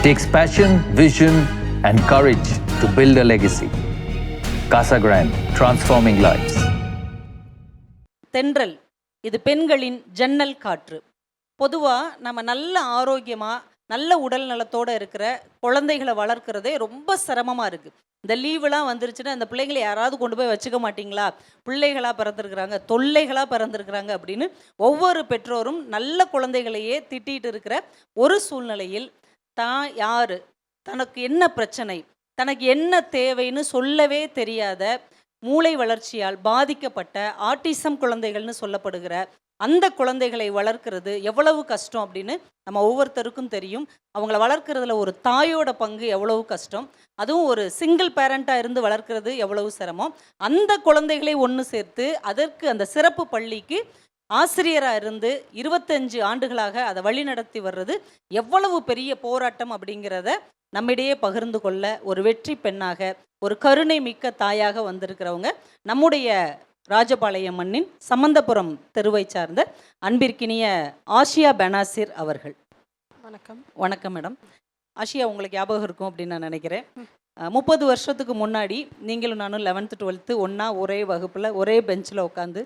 It takes passion, vision, and courage to build a legacy. Casa Grande, transforming lives. தென்றல் இது பெண்களின் ஜன்னல் காற்று. பொதுவாக நம்ம நல்ல ஆரோக்கியமாக நல்ல உடல் நலத்தோடு இருக்கிற குழந்தைகளை வளர்க்குறதே ரொம்ப சிரமமாக இருக்குது. இந்த லீவுலாம் வந்துருச்சுன்னா இந்த பிள்ளைங்களை யாராவது கொண்டு போய் வச்சுக்க மாட்டிங்களா, பிள்ளைகளாக பிறந்திருக்கிறாங்க, தொல்லைகளாக பிறந்திருக்கிறாங்க அப்படின்னு ஒவ்வொரு பெற்றோரும் நல்ல குழந்தைகளையே திட்டிகிட்டு இருக்கிற ஒரு சூழ்நிலையில் தான் யார், தனக்கு என்ன பிரச்சனை, தனக்கு என்ன தேவைன்னு சொல்லவே தெரியாத மூளை வளர்ச்சியால் பாதிக்கப்பட்ட ஆட்டிசம் குழந்தைகள்னு சொல்லப்படுகிற அந்த குழந்தைகளை வளர்க்கிறது எவ்வளவு கஷ்டம் அப்படின்னு நம்ம ஒவ்வொருத்தருக்கும் தெரியும். அவங்கள வளர்க்குறதுல ஒரு தாயோட பங்கு எவ்வளவு கஷ்டம், அதுவும் ஒரு சிங்கிள் பேரண்ட்டாக இருந்து வளர்க்குறது எவ்வளவு சிரமம். அந்த குழந்தைகளை ஒன்று சேர்த்து அதற்கு அந்த சிறப்பு பள்ளிக்கு ஆசிரியராக இருந்து 25 ஆண்டுகளாக அதை வழி நடத்தி வர்றது எவ்வளவு பெரிய போராட்டம் அப்படிங்கிறத நம்மிடையே பகிர்ந்து கொள்ள ஒரு வெற்றி பெண்ணாக, ஒரு கருணை மிக்க தாயாக வந்திருக்கிறவங்க நம்முடைய ராஜபாளையம் மண்ணின் சம்பந்தபுரம் தெருவை சார்ந்த அன்பிற்கினிய ஆசியா பெனாசிர் அவர்கள். வணக்கம். வணக்கம் மேடம். ஆசியா உங்களுக்கு ஞாபகம் இருக்கும் அப்படின்னு நான் நினைக்கிறேன். 30 வருஷத்துக்கு முன்னாடி நீங்களும் நானும் 11th 12th ஒன்றா ஒரே வகுப்பில் ஒரே பெஞ்சில் உட்காந்து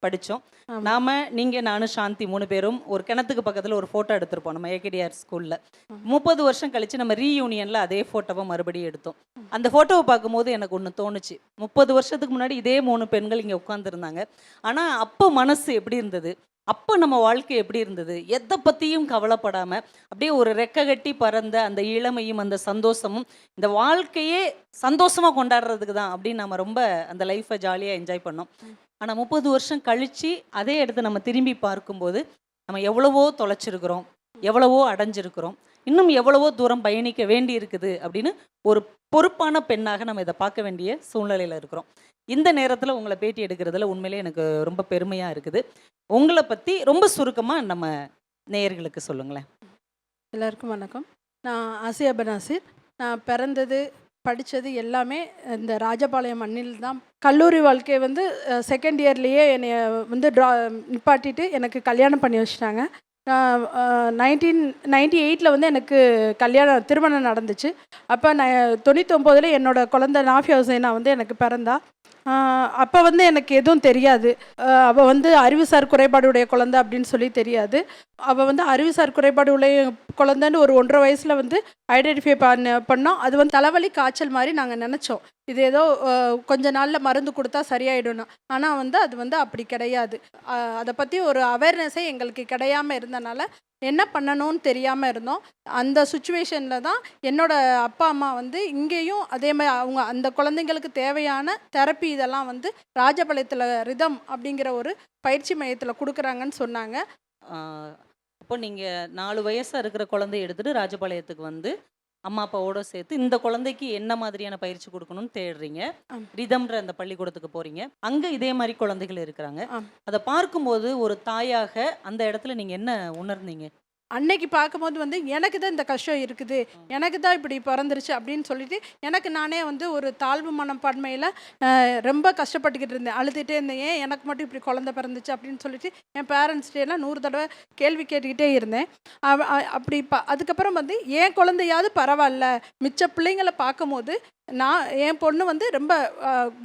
படித்தோம். நாம் நீங்கள் நானும் சாந்தி 3 பேரும் ஒரு கிணத்துக்கு பக்கத்தில் ஒரு ஃபோட்டோ எடுத்திருப்போம் நம்ம ஏகேடிஆர் ஸ்கூலில். 30 வருஷம் கழித்து நம்ம ரீயூனியனில் அதே ஃபோட்டோவை மறுபடியும் எடுத்தோம். அந்த ஃபோட்டோவை பார்க்கும்போது எனக்கு ஒன்று தோணுச்சு. 30 வருஷத்துக்கு முன்னாடி இதே 3 பெண்கள் இங்கே உட்காந்துருந்தாங்க. ஆனால் அப்போ மனசு எப்படி இருந்தது, அப்போ நம்ம வாழ்க்கை எப்படி இருந்தது, எதை பற்றியும் கவலைப்படாமல் அப்படியே ஒரு ரெக்க கட்டி பறந்த அந்த இளமையும் அந்த சந்தோஷமும், இந்த வாழ்க்கையே சந்தோஷமாக கொண்டாடுறதுக்கு தான் அப்படின்னு நம்ம ரொம்ப அந்த லைஃப்பை ஜாலியாக என்ஜாய் பண்ணோம். ஆனால் 30 வருஷம் கழித்து அதே இடத்த நம்ம திரும்பி பார்க்கும்போது நம்ம எவ்வளவோ தொலைச்சிருக்கிறோம், எவ்வளவோ அடைஞ்சிருக்கிறோம், இன்னும் எவ்வளவோ தூரம் பயணிக்க வேண்டி இருக்குது அப்படின்னு ஒரு பொறுப்பான பெண்ணாக நம்ம இதை பார்க்க வேண்டிய சூழ்நிலையில் இருக்கிறோம். இந்த நேரத்தில் உங்களை பேட்டி எடுக்கிறதுல உண்மையிலே எனக்கு ரொம்ப பெருமையாக இருக்குது. உங்களை பற்றி ரொம்ப சுருக்கமாக நம்ம நேயர்களுக்கு சொல்லுங்களேன். எல்லாருக்கும் வணக்கம். நான் ஆசியா பெனாசிர். நான் பிறந்தது படித்தது எல்லாமே இந்த ராஜபாளையம் மண்ணில் தான். கல்லூரி வாழ்க்கையை வந்து செகண்ட் இயர்லேயே என்னை வந்து நிப்பாட்டிட்டு எனக்கு கல்யாணம் பண்ணி வச்சிட்டாங்க. 1998 வந்து எனக்கு திருமணம் நடந்துச்சு. அப்போ நான் 99 என்னோடய குழந்தை நாஃபியா ஹுசைனா வந்து எனக்கு பிறந்தா. அப்போ வந்து எனக்கு எதுவும் தெரியாது. அவள் வந்து அறிவுசார் குறைபாடுடைய குழந்தை அப்படின்னு சொல்லி தெரியாது. அவள் வந்து அறிவுசார் குறைபாடு உடைய குழந்தைன்னு ஒரு 1.5 வயசில் வந்து ஐடென்டிஃபை பண்ணோம். அது வந்து தலைவலி காய்ச்சல் மாதிரி நாங்கள் நினச்சோம். இது ஏதோ கொஞ்ச நாளில் மருந்து கொடுத்தா சரியாயிடணும். ஆனால் வந்து அது வந்து அப்படி கிடையாது. அதை பற்றி ஒரு அவேர்னஸே எங்களுக்கு கிடையாமல் இருந்தனால என்ன பண்ணணும்னு தெரியாமல் இருந்தோம். அந்த சுச்சுவேஷனில் தான் என்னோடய அப்பா அம்மா வந்து இங்கேயும் அதே மாதிரி அவங்க அந்த குழந்தைங்களுக்கு தேவையான தெரப்பி இதெல்லாம் வந்து ராஜபாளையத்தில் ரிதம் அப்படிங்கிற ஒரு பயிற்சி மையத்தில் கொடுக்குறாங்கன்னு சொன்னாங்க. அப்போ நீங்கள் 4 வயசாக இருக்கிற குழந்தைய எடுத்துகிட்டு ராஜபாளையத்துக்கு வந்து அம்மா அப்பாவோட சேர்த்து இந்த குழந்தைக்கு என்ன மாதிரியான பயிற்சி கொடுக்கணும்னு தேடுறீங்க. ரிதம்ன்ற அந்த பள்ளிக்கூடத்துக்கு போகிறீங்க. அங்கே இதே மாதிரி குழந்தைகள் இருக்கிறாங்க. அதை பார்க்கும்போது ஒரு தாயாக அந்த இடத்துல நீங்கள் என்ன உணர்ந்தீங்க? அன்னைக்கு பார்க்கும்போது வந்து எனக்கு தான் இந்த கஷ்டம் இருக்குது, எனக்கு தான் இப்படி பிறந்துருச்சு அப்படின்னு சொல்லிட்டு எனக்கு நானே வந்து ஒரு தாழ்வு மனப்பான்மையில் ரொம்ப கஷ்டப்பட்டுக்கிட்டு இருந்தேன். அழுதுகிட்டே இருந்தேன், ஏன் எனக்கு மட்டும் இப்படி குழந்தை பிறந்துச்சு அப்படின்னு சொல்லிட்டு என் பேரண்ட்ஸ்டேலாம் 100 தடவை கேள்வி கேட்டுக்கிட்டே இருந்தேன். அப்படி அதுக்கப்புறம் வந்து என் குழந்தையாவது பரவாயில்ல, மிச்ச பிள்ளைங்களை பார்க்கும்போது என் பொண்ணு வந்து ரொம்ப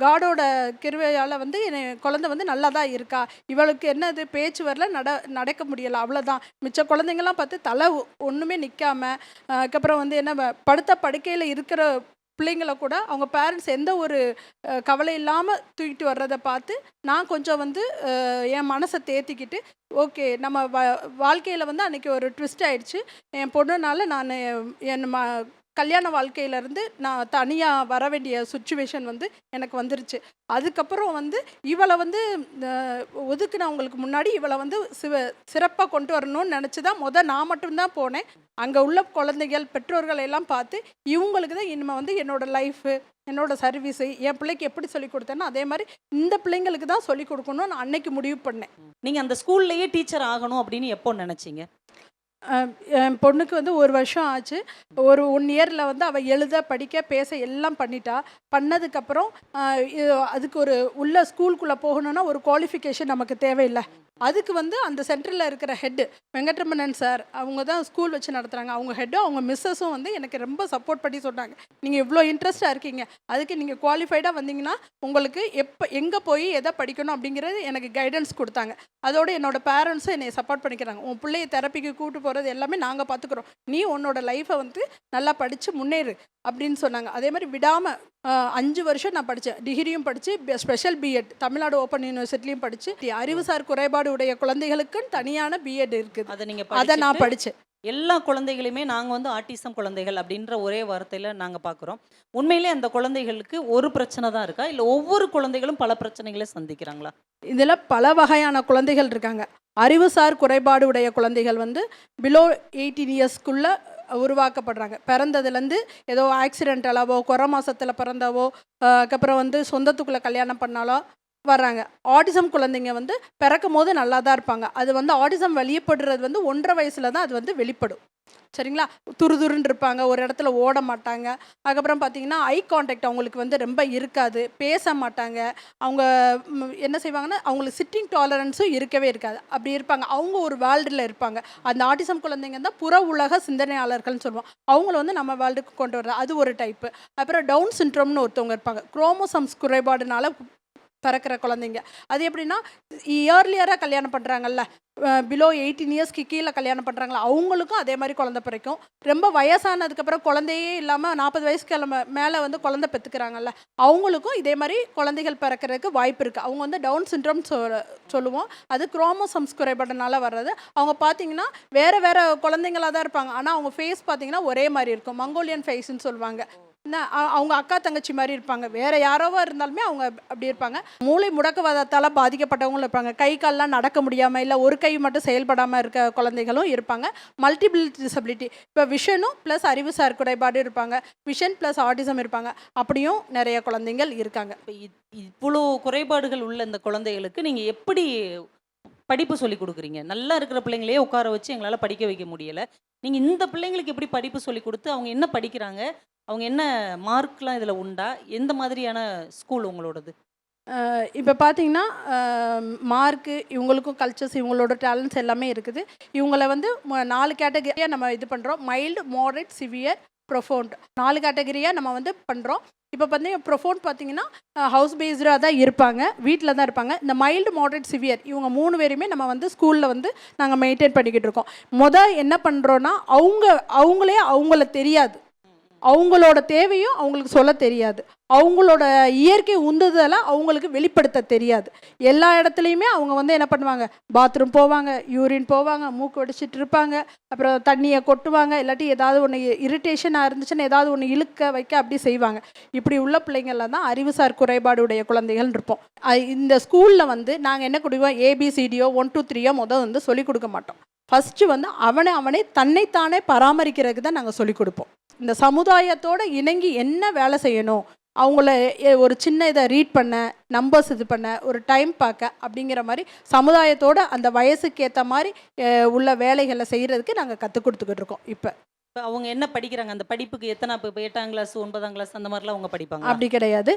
காடோட கிருவையால் வந்து என் குழந்தை வந்து நல்லா தான் இருக்கா, இவளுக்கு என்னது பேச்சு வரல, நடக்க முடியலை, அவ்வளோதான். மிச்ச குழந்தைங்கள்லாம் பார்த்து தலை ஒன்றுமே நிற்காமல், அதுக்கப்புறம் வந்து என்ன படுத்த படுக்கையில் இருக்கிற பிள்ளைங்களை கூட அவங்க பேரண்ட்ஸ் எந்த ஒரு கவலை இல்லாமல் தூக்கிட்டு வர்றதை பார்த்து நான் கொஞ்சம் வந்து என் மனசை தேத்திக்கிட்டு, ஓகே நம்ம வாழ்க்கையில் வந்து அன்றைக்கி ஒரு ட்விஸ்ட் ஆயிடுச்சு. என் பொண்ணுனால நான் என் கல்யாண வாழ்க்கையிலேருந்து நான் தனியாக வர வேண்டிய சுச்சுவேஷன் வந்து எனக்கு வந்துருச்சு. அதுக்கப்புறம் வந்து இவளை வந்து ஒதுக்குனவங்களுக்கு முன்னாடி இவளை வந்து சிறப்பாக கொண்டு வரணும்னு நினச்சி தான் நான் மட்டும்தான் போனேன். அங்கே உள்ள குழந்தைகள் பெற்றோர்கள் எல்லாம் பார்த்து இவங்களுக்கு தான் இனிமேல் வந்து என்னோடய லைஃபு, என்னோடய சர்வீஸு என் பிள்ளைக்கு எப்படி சொல்லிக் கொடுத்தேனோ அதே மாதிரி இந்த பிள்ளைங்களுக்கு தான் சொல்லிக் கொடுக்கணும்னு நான் அன்னைக்கு முடிவு பண்ணேன். நீங்கள் அந்த ஸ்கூல்லையே டீச்சர் ஆகணும் அப்படின்னு எப்போ நினச்சிங்க? என் பொண்ணுக்கு வந்து 1 வருஷம் ஆச்சு. ஒரு 1 இயரில் வந்து அவள் எழுத படிக்க பேச எல்லாம் பண்ணிட்டா. பண்ணதுக்கப்புறம் அதுக்கு ஒரு உள்ள ஸ்கூலுக்குள்ளே போகணுன்னா ஒரு குவாலிஃபிகேஷன் நமக்கு தேவையில்லை. அதுக்கு வந்து அந்த சென்டரில் இருக்கிற ஹெட்டு வெங்கட்ரமணன் சார் அவங்க தான் ஸ்கூல் வச்சு நடத்துகிறாங்க. அவங்க ஹெட்டும் அவங்க மிஸ்ஸஸும் வந்து எனக்கு ரொம்ப சப்போர்ட் பண்ணி சொன்னாங்க, நீங்கள் இவ்வளோ இன்ட்ரெஸ்ட்டாக இருக்கீங்க, அதுக்கு நீங்கள் குவாலிஃபைடாக வந்தீங்கன்னா உங்களுக்கு எங்கே போய் எதை படிக்கணும் அப்படிங்கிறது எனக்கு கைடன்ஸ் கொடுத்தாங்க. அதோடு என்னோடய பேரண்ட்ஸும் என்னை சப்போர்ட் பண்ணிக்கிறாங்க. உன் பிள்ளைய தெரப்பிக்கு கூப்பிட்டு போகிறது எல்லாமே நாங்கள் பார்த்துக்குறோம், நீ உன்னோட லைஃப்பை வந்து நல்லா படித்து முன்னேறு அப்படின்னு சொன்னாங்க. அதே மாதிரி விடாமல் 5 வருஷம் நான் படித்தேன். டிகிரியும் படித்து ஸ்பெஷல் பிஎட் தமிழ்நாடு ஓப்பன் யூனிவர்சிட்டிலையும் படித்து அறிவுசார் குறைபாடு உடைய குழந்தைகளுக்குன்னு தனியான பிஎட் இருக்குது, அதை நான் படித்தேன். எல்லா குழந்தைகளையுமே நாங்கள் வந்து ஆட்டிசம் குழந்தைகள் அப்படின்ற ஒரே வார்த்தையில் நாங்கள் பார்க்குறோம். உண்மையிலே அந்த குழந்தைகளுக்கு ஒரு பிரச்சனை தான் இருக்கா, இல்லை ஒவ்வொரு குழந்தைகளும் பல பிரச்சனைகளை சந்திக்கிறாங்களா? இதில் பல வகையான குழந்தைகள் இருக்காங்க. அறிவுசார் குறைபாடு உடைய குழந்தைகள் வந்து பிலோ 18 இயர்ஸ்க்குள்ளே உருவாக்கப்படுறாங்க. பிறந்ததுலேருந்து ஏதோ ஆக்சிடென்டலாவோ குறை மாசத்தில் பிறந்தாவோ அதுக்கப்புறம் வந்து சொந்தத்துக்குள்ளே கல்யாணம் பண்ணாலோ வர்றாங்க. ஆட்டிசம் குழந்தைங்க வந்து பிறக்கும் போது நல்லா தான் இருப்பாங்க. அது வந்து ஆட்டிசம் வெளிப்படுறது வந்து 1.5 வயசில் தான் அது வந்து வெளிப்படும். சரிங்களா, துருதுருன்னு இருப்பாங்க, ஒரு இடத்துல ஓட மாட்டாங்க. அதுக்கப்புறம் பார்த்தீங்கன்னா ஐ கான்டாக்ட் அவங்களுக்கு வந்து ரொம்ப இருக்காது, பேச மாட்டாங்க. அவங்க என்ன செய்வாங்கன்னா அவங்களுக்கு சிட்டிங் டாலரன்ஸும் இருக்கவே இருக்காது, அப்படி இருப்பாங்க. அவங்க ஒரு வேர்ல்டில் இருப்பாங்க. அந்த ஆட்டிசம் குழந்தைங்க தான் புற உலக சிந்தனையாளர்கள்னு சொல்லுவோம். அவங்கள வந்து நம்ம வேர்ல்டுக்கு கொண்டு வர்றது அது ஒரு டைப்பு. அப்புறம் டவுன் சிண்ட்ரோம்னு ஒருத்தவங்க இருப்பாங்க, குரோமோசம்ஸ் குறைபாடுனால பிறக்கிற குழந்தைங்க. அது எப்படின்னா இயர்லியராக கல்யாணம் பண்ணுறாங்கல்ல, பிலோ 18 இயர்ஸ்க்கு கீழே கல்யாணம் பண்ணுறாங்களா, அவங்களுக்கும் அதே மாதிரி குழந்தை பிறக்கும். ரொம்ப வயசானதுக்கப்புறம் குழந்தையே இல்லாமல் 40 வயசுக்கு மேலே வந்து குழந்தை பெற்றுக்கிறாங்கல்ல, அவங்களுக்கும் இதே மாதிரி குழந்தைகள் பிறக்கிறதுக்கு வாய்ப்பு இருக்குது. அவங்க வந்து டவுன் சிண்ட்ரோம் சொல்லுவோம். அது குரோமோசம்ஸ் குறைபாடுனால வர்றது. அவங்க பார்த்தீங்கன்னா வேறு வேறு குழந்தைங்களாக தான் இருப்பாங்க, ஆனால் அவங்க ஃபேஸ் பார்த்தீங்கன்னா ஒரே மாதிரி இருக்கும். மங்கோலியன் ஃபேஸ்ன்னு சொல்லுவாங்க. அவங்க அக்கா தங்கச்சி மாதிரி இருப்பாங்க. வேறு யாரோவா இருந்தாலுமே அவங்க அப்படி இருப்பாங்க. மூளை முடக்குவாதத்தால் பாதிக்கப்பட்டவங்களும் இருப்பாங்க. கை கால்லாம் நடக்க முடியாமல், இல்லை ஒரு கை மட்டும் செயல்படாமல் இருக்க குழந்தைகளும் இருப்பாங்க. மல்டிபிள் டிசபிலிட்டி, இப்போ விஷனும் ப்ளஸ் அறிவுசார் குறைபாடு இருப்பாங்க, விஷன் ப்ளஸ் ஆட்டிசம் இருப்பாங்க. அப்படியும் நிறைய குழந்தைகள் இருக்காங்க. இப்போ இவ்வளோ குறைபாடுகள் உள்ள இந்த குழந்தைகளுக்கு நீங்கள் எப்படி படிப்பு சொல்லி கொடுக்குறீங்க? நல்லா இருக்கிற பிள்ளைங்களையே உட்கார வச்சு எங்களால் படிக்க வைக்க முடியலை. நீங்கள் இந்த பிள்ளைங்களுக்கு எப்படி படிப்பு சொல்லி கொடுத்து அவங்க என்ன படிக்கிறாங்க, அவங்க என்ன மார்க்லாம் இதில் உண்டா, எந்த மாதிரியான ஸ்கூல் உங்களோடது? இப்போ பார்த்தீங்கன்னா மார்க்கு இவங்களுக்கும் கல்ச்சர்ஸ் இவங்களோட டேலண்ட்ஸ் எல்லாமே இருக்குது. இவங்கள வந்து 4 கேட்டகரியாக நம்ம இது பண்ணுறோம். மைல்டு, மாடரேட், சிவியர், ப்ரொஃபவுண்ட் 4 கேட்டகரியாக நம்ம வந்து பண்ணுறோம். இப்போ பார்த்தீங்கன்னா ப்ரொஃபவுண்ட் பார்த்தீங்கன்னா ஹவுஸ் பேஸ்டாக தான் இருப்பாங்க, வீட்டில் தான் இருப்பாங்க. இந்த மைல்டு, மாடரேட், சிவியர் இவங்க 3 பேருமே நம்ம வந்து ஸ்கூலில் வந்து நாங்கள் மெயின்டைன் பண்ணிக்கிட்டு இருக்கோம். என்ன பண்ணுறோன்னா அவங்களே அவங்கள தெரியாது, அவங்களோட தேவையும் அவங்களுக்கு சொல்ல தெரியாது, அவங்களோட இயற்கை உந்துதலை அவங்களுக்கு வெளிப்படுத்த தெரியாது. எல்லா இடத்துலையுமே அவங்க வந்து என்ன பண்ணுவாங்க, பாத்ரூம் போவாங்க, யூரின் போவாங்க, மூக்கு வடிச்சிட்டு இருப்பாங்க, அப்புறம் தண்ணியை கொட்டுவாங்க, இல்லாட்டி ஏதாவது ஒன்று இரிட்டேஷனாக இருந்துச்சுன்னா ஏதாவது ஒன்று இழுக்க வைக்க அப்படி செய்வாங்க. இப்படி உள்ள பிள்ளைங்கள்லாம் தான் அறிவுசார் குறைபாடுடைய குழந்தைகள் இருப்போம். இந்த ஸ்கூலில் வந்து நாங்கள் என்ன கொடுவோம், ABCDயோ 1 2 3யோ வந்து சொல்லிக் கொடுக்க மாட்டோம். ஃபஸ்ட்டு வந்து அவனே தன்னைத்தானே பராமரிக்கிறதுக்கு தான் நாங்கள் சொல்லிக் கொடுப்போம். இந்த சமுதாயத்தோடு இணங்கி என்ன வேலை செய்யணும், அவங்கள ஒரு சின்ன இதை ரீட் பண்ண, நம்பர்ஸ் இது பண்ண, ஒரு டைம் பார்க்க அப்படிங்கிற மாதிரி சமுதாயத்தோட அந்த வயசுக்கு ஏற்ற மாதிரி உள்ள வேலைகளை செய்கிறதுக்கு நாங்கள் கற்றுக் கொடுத்துக்கிட்டு இருக்கோம். இப்போ அவங்க என்ன படிக்கிறாங்க, அந்த படிப்புக்கு எத்தனை, இப்போ 8ஆம் கிளாஸ் 9ஆம் கிளாஸ் அந்த மாதிரிலாம் அவங்க படிப்பாங்க? அப்படி கிடையாது.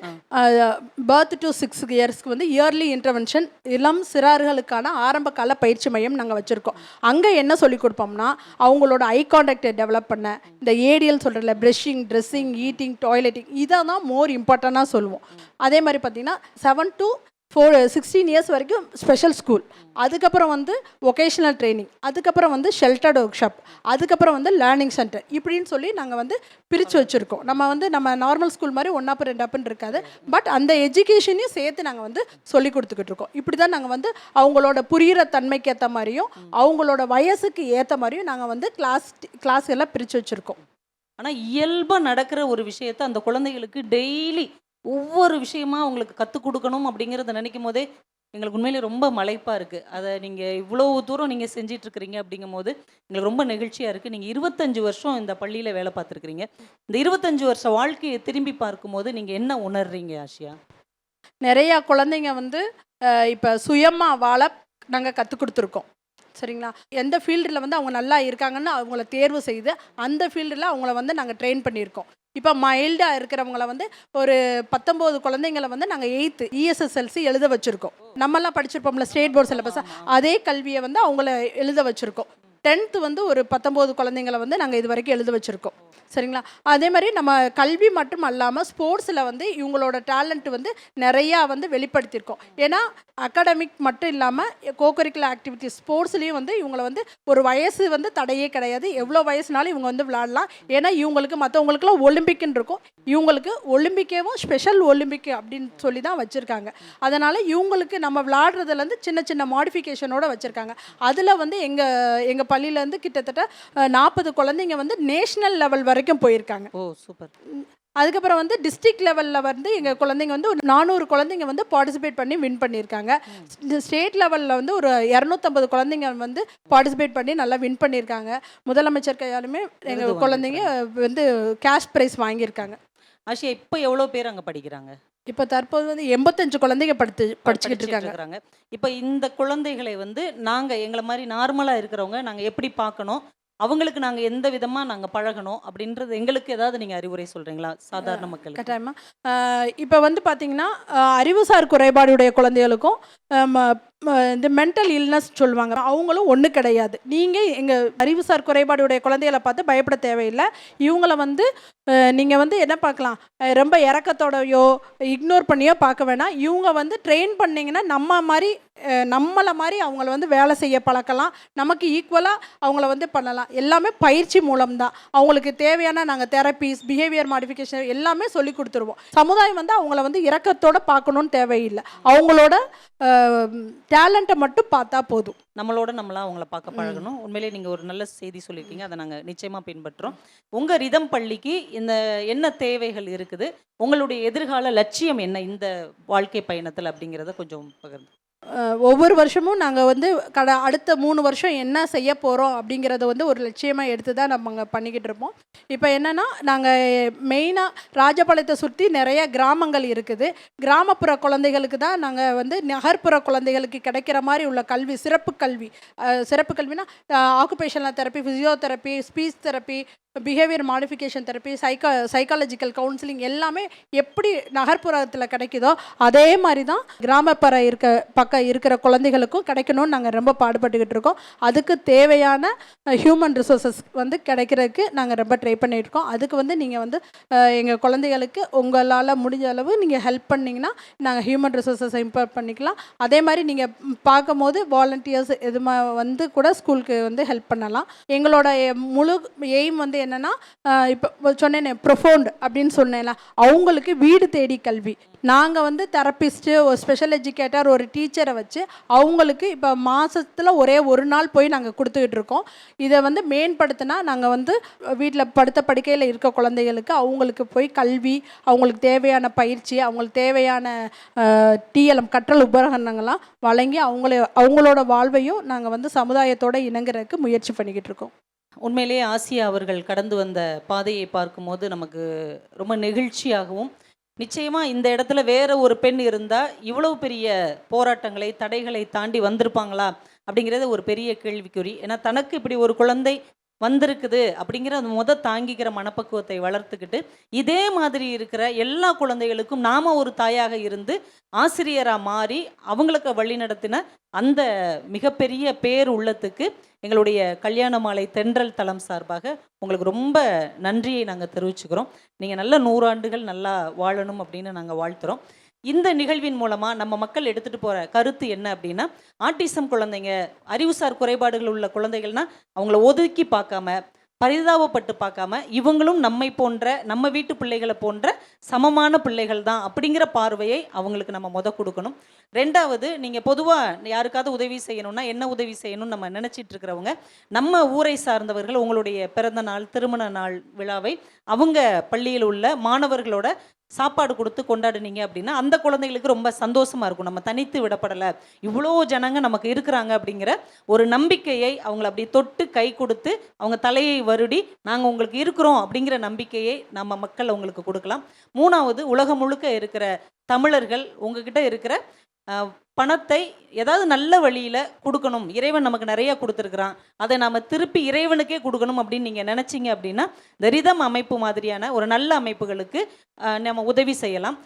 பர்த் டு 6 இயர்ஸ்க்கு வந்து இயர்லி இன்டர்வென்ஷன் இளம் சிறார்களுக்கான ஆரம்ப கால பயிற்சி மையம் நாங்கள் வச்சுருக்கோம். அங்கே என்ன சொல்லிக் கொடுப்போம்னா அவங்களோட ஐ கான்டாக்டை டெவலப் பண்ண, இந்த ஏடிஎல் சொல்கிறல ப்ரெஷ்ஷிங், ட்ரெஸ்ஸிங், ஈட்டிங், டாய்லெட்டிங் இதை தான் மோர் இம்பார்ட்டண்ட்டாக சொல்லுவோம். அதே மாதிரி பார்த்திங்கன்னா 7 to 16 இயர்ஸ் வரைக்கும் ஸ்பெஷல் ஸ்கூல், அதுக்கப்புறம் வந்து வொகேஷ்னல் ட்ரைனிங், அதுக்கப்புறம் வந்து ஷெல்டர்ட் ஒர்க் ஷாப், அதுக்கப்புறம் வந்து லேர்னிங் சென்டர், இப்படின்னு சொல்லி நாங்கள் வந்து பிரித்து வச்சுருக்கோம். நம்ம நார்மல் ஸ்கூல் மாதிரி 1 up 2 upன்னு இருக்காது, பட் அந்த எஜுகேஷனையும் சேர்த்து நாங்கள் வந்து சொல்லி கொடுத்துக்கிட்டு இருக்கோம். இப்படி தான் நாங்கள் வந்து அவங்களோட புரிகிற தன்மைக்கு ஏற்ற மாதிரியும் அவங்களோட வயசுக்கு ஏற்ற மாதிரியும் நாங்கள் வந்து கிளாஸ் எல்லாம் பிரித்து வச்சுருக்கோம். ஆனால் இயல்பாக நடக்கிற ஒரு விஷயத்தை அந்த குழந்தைகளுக்கு டெய்லி ஒவ்வொரு விஷயமா அவங்களுக்கு கற்றுக் கொடுக்கணும் அப்படிங்கிறத நினைக்கும் போதே எங்களுக்கு உண்மையிலே ரொம்ப மலைப்பாக இருக்குது. அதை நீங்கள் இவ்வளோ தூரம் நீங்கள் செஞ்சிட்ருக்கிறீங்க அப்படிங்கும் போது எங்களுக்கு ரொம்ப நெகிழ்ச்சியாக இருக்குது. நீங்கள் 25 வருஷம் இந்த பள்ளியில் வேலை பார்த்துருக்குறீங்க. இந்த 25 வருஷ வாழ்க்கையை திரும்பி பார்க்கும்போது நீங்கள் என்ன உணர்றீங்க ஆஷியா? நிறையா குழந்தைங்க வந்து இப்போ சுயமாக வாழ நாங்கள் கற்றுக் கொடுத்துருக்கோம். சரிங்களா, எந்த ஃபீல்டில் வந்து அவங்க நல்லா இருக்காங்கன்னு அவங்கள தேர்வு செய்து அந்த ஃபீல்டில் அவங்கள வந்து நாங்கள் ட்ரெயின் பண்ணியிருக்கோம். இப்போ மைல்டாக இருக்கிறவங்கள வந்து ஒரு 19 குழந்தைங்களை வந்து நாங்கள் 8th ESSLC எழுத வச்சுருக்கோம். நம்மலாம் படிச்சிருப்போம்ல ஸ்டேட் போர்ட் சிலபஸ், அதே கல்வியை வந்து அவங்கள எழுத வச்சுருக்கோம். 10th வந்து ஒரு 19 குழந்தைங்களை வந்து நாங்கள் இது வரைக்கும் எழுத வச்சுருக்கோம். சரிங்களா? அதே மாதிரி நம்ம கல்வி மட்டும் அல்லாமல் ஸ்போர்ட்ஸில் வந்து இவங்களோட டேலண்ட் வந்து நிறையா வந்து வெளிப்படுத்தியிருக்கோம். ஏன்னா அகாடமிக் மட்டும் இல்லாமல் கோகரிக்குலர் ஆக்டிவிட்டிஸ் ஸ்போர்ட்ஸ்லேயும் வந்து இவங்களை வந்து ஒரு வயசு வந்து தடையே கிடையாது. எவ்வளோ வயசுனாலும் இவங்க வந்து விளாடலாம். ஏன்னா இவங்களுக்கு மற்றவங்களுக்குலாம் ஒலிம்பிக்குன்னு இருக்கும், இவங்களுக்கு ஒலிம்பிக்கேவும் ஸ்பெஷல் ஒலிம்பிக் அப்படின்னு சொல்லி தான் வச்சுருக்காங்க. அதனால் இவங்களுக்கு நம்ம விளாடுறதுலேருந்து சின்ன சின்ன மாடிஃபிகேஷனோடு வச்சுருக்காங்க. அதில் வந்து எங்கள் பள்ளியிலேருந்து கிட்டத்தட்ட 40 குழந்தைங்க வந்து நேஷ்னல் லெவல் வரைக்கும் போயிருக்காங்க. ஓ சூப்பர். அதுக்கப்புறம் வந்து டிஸ்ட்ரிக்ட் லெவலில் வந்து எங்கள் குழந்தைங்க வந்து ஒரு 400 குழந்தைங்க வந்து பார்ட்டிசிபேட் பண்ணி வின் பண்ணியிருக்காங்க. ஸ்டேட் லெவலில் வந்து ஒரு 250 குழந்தைங்க வந்து பார்ட்டிசிபேட் பண்ணி நல்லா வின் பண்ணியிருக்காங்க. முதலமைச்சர் கையாலுமே எங்கள் குழந்தைங்க வந்து கேஷ் ப்ரைஸ் வாங்கியிருக்காங்க. ஆஷியா, இப்போ எவ்வளோ பேர் அங்கே படிக்கிறாங்க? இப்போ தற்போது வந்து 85 குழந்தைங்க படிச்சுக்கிட்டு இருக்காங்க. இப்போ இந்த குழந்தைகளை வந்து நாங்கள் எங்களை மாதிரி நார்மலாக இருக்கிறவங்க நாங்கள் எப்படி பார்க்கணும், அவங்களுக்கு நாங்கள் எந்த விதமாக நாங்கள் பழகணும் அப்படின்றது எங்களுக்கு ஏதாவது நீங்கள் அறிவுரை சொல்கிறீங்களா சாதாரண மக்கள்? கட்டாயமாக. இப்போ வந்து பார்த்திங்கன்னா அறிவுசார் குறைபாடுடைய குழந்தைகளுக்கும் இந்த மென்டல் இல்னஸ் சொல்லுவாங்க, அவங்களும் ஒன்று கிடையாது. நீங்கள் எங்கள் அறிவுசார் குறைபாடுடைய குழந்தைகளை பார்த்து பயப்பட தேவையில்லை. இவங்களை வந்து நீங்கள் வந்து என்ன பார்க்கலாம், ரொம்ப இறக்கத்தோடையோ இக்னோர் பண்ணியோ பார்க்க வேணாம். இவங்க வந்து ட்ரெயின் பண்ணிங்கன்னா நம்மளை மாதிரி அவங்கள வந்து வேலை செய்ய பழக்கலாம், நமக்கு ஈக்குவலாக அவங்கள வந்து பண்ணலாம். எல்லாமே பயிற்சி மூலம்தான். அவங்களுக்கு தேவையான நாங்கள் தெரப்பீஸ், பிஹேவியர் மாடிஃபிகேஷன் எல்லாமே சொல்லி கொடுத்துருவோம். சமுதாயம் வந்து அவங்கள வந்து இறக்கத்தோடு பார்க்கணுன்னு தேவையில்லை, அவங்களோட டேலண்ட்டை மட்டும் பார்த்தா போதும். நம்மளாம் அவங்கள பார்க்க பழகணும். உண்மையிலே நீங்கள் ஒரு நல்ல செய்தி சொல்லியிருக்கீங்க, அதை நாங்கள் நிச்சயமாக பின்பற்றுறோம். உங்கள் ரிதம் பள்ளிக்கு என்ன தேவைகள் இருக்குது, உங்களுடைய எதிர்கால லட்சியம் என்ன இந்த வாழ்க்கை பயணத்தில் அப்படிங்கிறத கொஞ்சம் பகிர்ந்து. ஒவ்வொரு வருஷமும் நாங்கள் வந்து அடுத்த 3 வருஷம் என்ன செய்ய போகிறோம் அப்படிங்கிறத வந்து ஒரு லட்சியமாக எடுத்து தான் நம்ம அங்கே பண்ணிக்கிட்டு இருப்போம். இப்போ என்னென்னா நாங்கள் மெயினாக ராஜபாளையத்தை சுற்றி நிறைய கிராமங்கள் இருக்குது. கிராமப்புற குழந்தைகளுக்கு தான் நாங்கள் வந்து நகர்ப்புற குழந்தைகளுக்கு கிடைக்கிற மாதிரி உள்ள கல்வி, சிறப்பு கல்வினா occupational therapy, physiotherapy, speech therapy, behaviour modification therapy, psychological counselling எல்லாமே எப்படி நகர்ப்புறத்தில் கிடைக்குதோ அதே மாதிரி தான் கிராமப்புற பக்கம் இருக்கிற குழந்தைகளுக்கும் கிடைக்கணும்னு நாங்கள் ரொம்ப பாடுபட்டுக்கிட்டு இருக்கோம். அதுக்கு தேவையான ஹியூமன் ரிசோர்ஸஸ் வந்து கிடைக்கிறதுக்கு நாங்கள் ரொம்ப ட்ரை பண்ணிகிட்ருக்கோம். அதுக்கு வந்து நீங்கள் வந்து எங்கள் குழந்தைகளுக்கு உங்களால் முடிஞ்ச அளவு நீங்கள் ஹெல்ப் பண்ணிங்கன்னா நாங்கள் ஹியூமன் ரிசோர்ஸஸை இம்ப்ரூவ் பண்ணிக்கலாம். அதே மாதிரி நீங்கள் பார்க்கும் போது வாலண்டியர்ஸ் வந்து கூட ஸ்கூலுக்கு வந்து ஹெல்ப் பண்ணலாம். எங்களோட முழு எய்ம் வந்து என்னென்னா, இப்போ சொன்னேனே ப்ரொஃபவுண்ட் அப்படின்னு சொன்னேன்ல, அவங்களுக்கு வீடு தேடி கல்வி. நாங்கள் வந்து தெரப்பிஸ்ட்டு, ஒரு ஸ்பெஷல் எஜுகேட்டர், ஒரு டீச்சரை வச்சு அவங்களுக்கு இப்போ மாதத்தில் ஒரே ஒரு நாள் போய் நாங்கள் கொடுத்துக்கிட்டு இருக்கோம். இதை வந்து மேம்படுத்தினா நாங்கள் வந்து வீட்டில் படுத்த படுக்கையில் இருக்க குழந்தைகளுக்கு அவங்களுக்கு போய் கல்வி, அவங்களுக்கு தேவையான பயிற்சி, அவங்களுக்கு தேவையான TLM கற்றல் உபகரணங்கள்லாம் வழங்கி அவங்களோட வாழ்வையும் நாங்கள் வந்து சமுதாயத்தோடு இணங்குறதுக்கு முயற்சி பண்ணிக்கிட்டு இருக்கோம். உண்மையிலேயே ஆசியா அவர்கள் கடந்து வந்த பாதையை பார்க்கும்போது நமக்கு ரொம்ப நெகிழ்ச்சியாகவும், நிச்சயமாக இந்த இடத்துல வேற ஒரு பெண் இருந்தால் இவ்வளவு பெரிய போராட்டங்களை, தடைகளை தாண்டி வந்திருப்பாங்களா அப்படிங்கிறது ஒரு பெரிய கேள்விக்குறி. ஏன்னா தனக்கு இப்படி ஒரு குழந்தை வந்திருக்குது அப்படிங்கிற அந்த தாங்கிக்கிற மனப்பக்குவத்தை வளர்த்துக்கிட்டு இதே மாதிரி இருக்கிற எல்லா குழந்தைகளுக்கும் நாம் ஒரு தாயாக இருந்து ஆசிரியராக மாறி அவங்களுக்கு வழி நடத்தின அந்த மிகப்பெரிய பேர் உள்ளத்துக்கு எங்களுடைய கல்யாண மாலை தென்றல் தளம் சார்பாக உங்களுக்கு ரொம்ப நன்றியை நாங்கள் தெரிவிச்சுக்கிறோம். நீங்கள் நல்ல 100 ஆண்டுகள் நல்லா வாழணும் அப்படின்னு நாங்கள் வாழ்த்துறோம். இந்த நிகழ்வின் மூலமாக நம்ம மக்கள் எடுத்துகிட்டு போகிற கருத்து என்ன அப்படின்னா, ஆட்டிசம் குழந்தைங்க, அறிவுசார் குறைபாடுகள் உள்ள குழந்தைகள்னால் அவங்கள ஒதுக்கி பார்க்காம, பரிதாபப்பட்டு பார்க்காம, இவங்களும் நம்மை போன்ற, நம்ம வீட்டு பிள்ளைகளை போன்ற சமமான பிள்ளைகள் தான் அப்படிங்கிற பார்வையை அவங்களுக்கு நம்ம கொடுக்கணும். 2வது, நீங்கள் பொதுவாக யாருக்காவது உதவி செய்யணும்னா என்ன உதவி செய்யணும்னு நம்ம நினச்சிட்டு இருக்கிறவங்க, நம்ம ஊரை சார்ந்தவர்கள் உங்களுடைய பிறந்த நாள், திருமண நாள் விழாவை அவங்க பள்ளியில் உள்ள மாணவர்களோட சாப்பாடு கொடுத்து கொண்டாடுனீங்க அப்படின்னா அந்த குழந்தைகளுக்கு ரொம்ப சந்தோஷமாக இருக்கும். நம்ம தனித்து விடப்படலை, இவ்வளோ ஜனங்க நமக்கு இருக்கிறாங்க அப்படிங்கிற ஒரு நம்பிக்கையை அவங்கள அப்படி தொட்டு கை கொடுத்து அவங்க தலையை வருடி நாங்கள் உங்களுக்கு இருக்கிறோம் அப்படிங்கிற நம்பிக்கையை நம்ம மக்கள் அவங்களுக்கு கொடுக்கலாம். 3வது, உலகம் முழுக்க இருக்கிற தமிழர்கள் உங்ககிட்ட இருக்கிற பணத்தை ஏதாவது நல்ல வழியில் கொடுக்கணும், இறைவன் நமக்கு நிறைய கொடுத்துருக்குறான், அதை நாம் திருப்பி இறைவனுக்கே கொடுக்கணும் அப்படின்னு நீங்கள் நினச்சிங்க அப்படின்னா இந்த ரிதம் அமைப்பு மாதிரியான ஒரு நல்ல அமைப்புகளுக்கு நம்ம உதவி செய்யலாம்.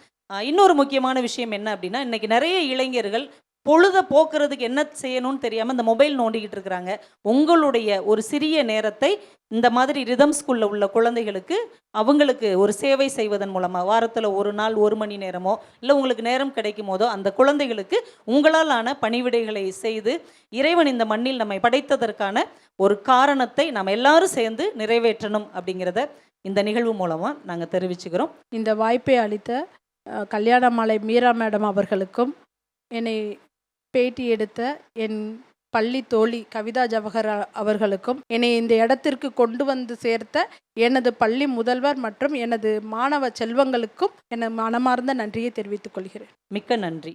இன்னொரு முக்கியமான விஷயம் என்ன அப்படின்னா, இன்றைக்கி நிறைய இளைஞர்கள் பொழுதை போக்குறதுக்கு என்ன செய்யணும்னு தெரியாமல் இந்த மொபைல் நோண்டிக்கிட்டு இருக்கிறாங்க. உங்களுடைய ஒரு சிறிய நேரத்தை இந்த மாதிரி ரிதம் ஸ்கூலில் உள்ள குழந்தைகளுக்கு அவங்களுக்கு ஒரு சேவை செய்வதன் மூலமாக வாரத்தில் ஒரு நாள் 1 மணி நேரமோ இல்லை உங்களுக்கு நேரம் கிடைக்கும் போதோ அந்த குழந்தைகளுக்கு உங்களாலான பணிவிடைகளை செய்து இறைவன் இந்த மண்ணில் நம்மை படைத்ததற்கான ஒரு காரணத்தை நாம் எல்லாரும் சேர்ந்து நிறைவேற்றணும் அப்படிங்கிறத இந்த நிகழ்வு மூலமாக நாங்கள் தெரிவிச்சுக்கிறோம். இந்த வாய்ப்பை அளித்த கல்யாணமாலை மீரா மேடம் அவர்களுக்கும், என்னை பேட்டி எடுத்த என் பள்ளி தோழி கவிதா ஜவஹர் அவர்களுக்கும், என்னை இந்த இடத்திற்கு கொண்டு வந்து சேர்த்த எனது பள்ளி முதல்வர் மற்றும் எனது மாணவ செல்வங்களுக்கும் எனது மனமார்ந்த நன்றியை தெரிவித்துக் கொள்கிறேன். மிக்க நன்றி.